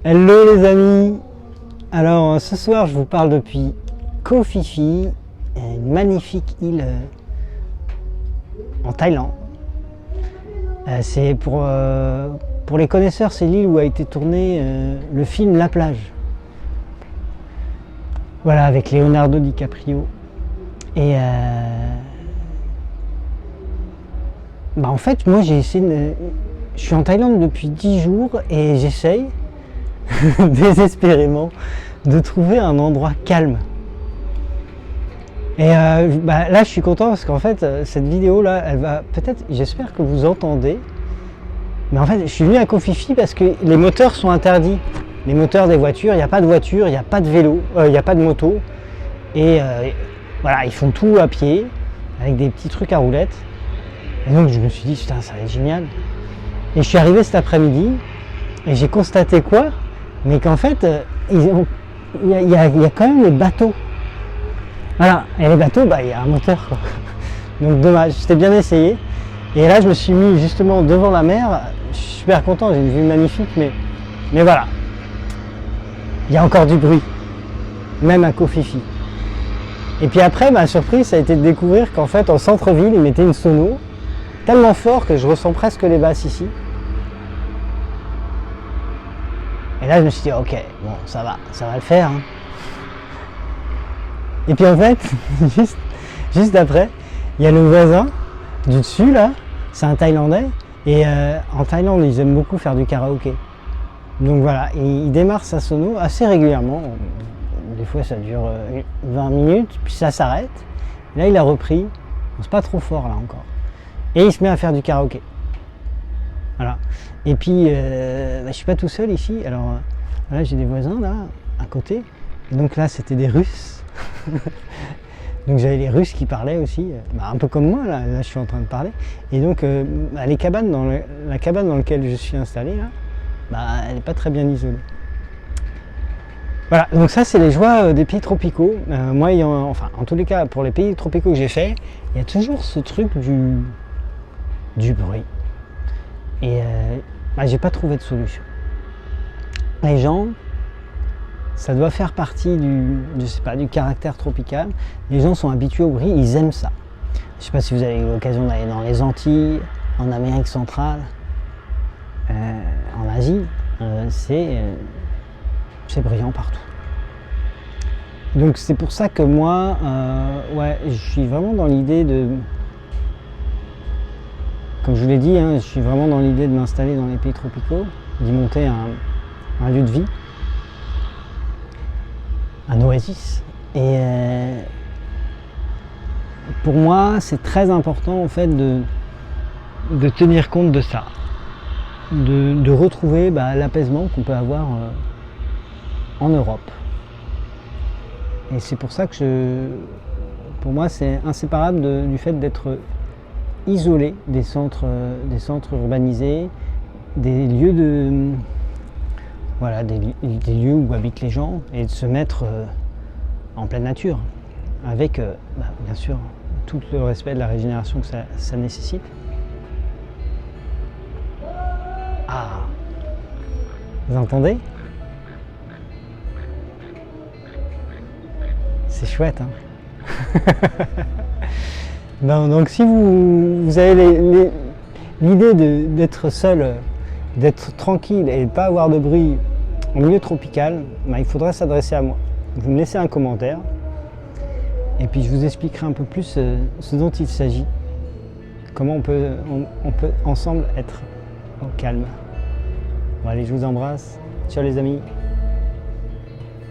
Hello les amis. Alors ce soir je vous parle depuis Koh Phi Phi, une magnifique île en Thaïlande. C'est pour les connaisseurs, c'est l'île où a été tourné le film La Plage. Voilà, avec Leonardo DiCaprio. Et en fait moi j'ai essayé je suis en Thaïlande depuis 10 jours et j'essaye désespérément de trouver un endroit calme. Et là je suis content parce qu'en fait cette vidéo là elle va peut-être, j'espère que vous entendez, mais en fait je suis venu à Koh Phi Phi parce que les moteurs sont interdits, les moteurs des voitures, il n'y a pas de voiture, il n'y a pas de vélo, il n'y a pas de moto, et voilà, ils font tout à pied avec des petits trucs à roulettes. Et donc je me suis dit putain, ça va être génial. Et je suis arrivé cet après-midi et j'ai constaté quoi? Mais qu'en fait, il y a quand même les bateaux. Voilà, et les bateaux, il y a un moteur, quoi. Donc dommage, c'était bien essayé. Et là, je me suis mis justement devant la mer. Je suis super content, j'ai une vue magnifique, mais voilà. Il y a encore du bruit, même à Koh Phi Phi. Et puis après, ma surprise, ça a été de découvrir qu'en fait, en centre-ville, ils mettaient une sono tellement fort que je ressens presque les basses ici. Et là je me suis dit ok, bon ça va le faire, hein. Et puis en fait, juste après, il y a le voisin du dessus là, c'est un Thaïlandais, et en Thaïlande ils aiment beaucoup faire du karaoké. Donc voilà, il démarre sa sono assez régulièrement, des fois ça dure 20 minutes, puis ça s'arrête. Là il a repris, bon, c'est pas trop fort là encore, et il se met à faire du karaoké. Voilà. Et puis, je suis pas tout seul ici. Alors là, j'ai des voisins là, à côté. Et donc là, c'était des Russes. Donc j'avais les Russes qui parlaient aussi, un peu comme moi là. Là, je suis en train de parler. Et donc, les cabanes la cabane dans laquelle je suis installé là, elle n'est pas très bien isolée. Voilà. Donc ça, c'est les joies des pays tropicaux. Moi, en tous les cas, pour les pays tropicaux que j'ai fait, il y a toujours ce truc du bruit. Et j'ai pas trouvé de solution. Les gens, ça doit faire partie du caractère tropical. Les gens sont habitués au bruit, ils aiment ça. Je sais pas si vous avez eu l'occasion d'aller dans les Antilles, en Amérique centrale, en Asie, c'est brillant partout. Donc c'est pour ça que moi, je suis vraiment dans l'idée de... Comme je vous l'ai dit, je suis vraiment dans l'idée de m'installer dans les pays tropicaux, d'y monter un lieu de vie, un oasis. Et pour moi, c'est très important en fait de tenir compte de ça, de retrouver l'apaisement qu'on peut avoir en Europe. Et c'est pour ça que pour moi, c'est inséparable du fait d'être isolé des centres urbanisés, des lieux des lieux où habitent les gens, et de se mettre en pleine nature, avec bien sûr tout le respect de la régénération que ça nécessite. Ah, vous entendez? C'est chouette, hein. Donc si vous avez l'idée d'être seul, d'être tranquille et de ne pas avoir de bruit en milieu tropical, il faudra s'adresser à moi. Vous me laissez un commentaire et puis je vous expliquerai un peu plus ce dont il s'agit, comment on peut ensemble être au calme. Bon allez, je vous embrasse, ciao les amis.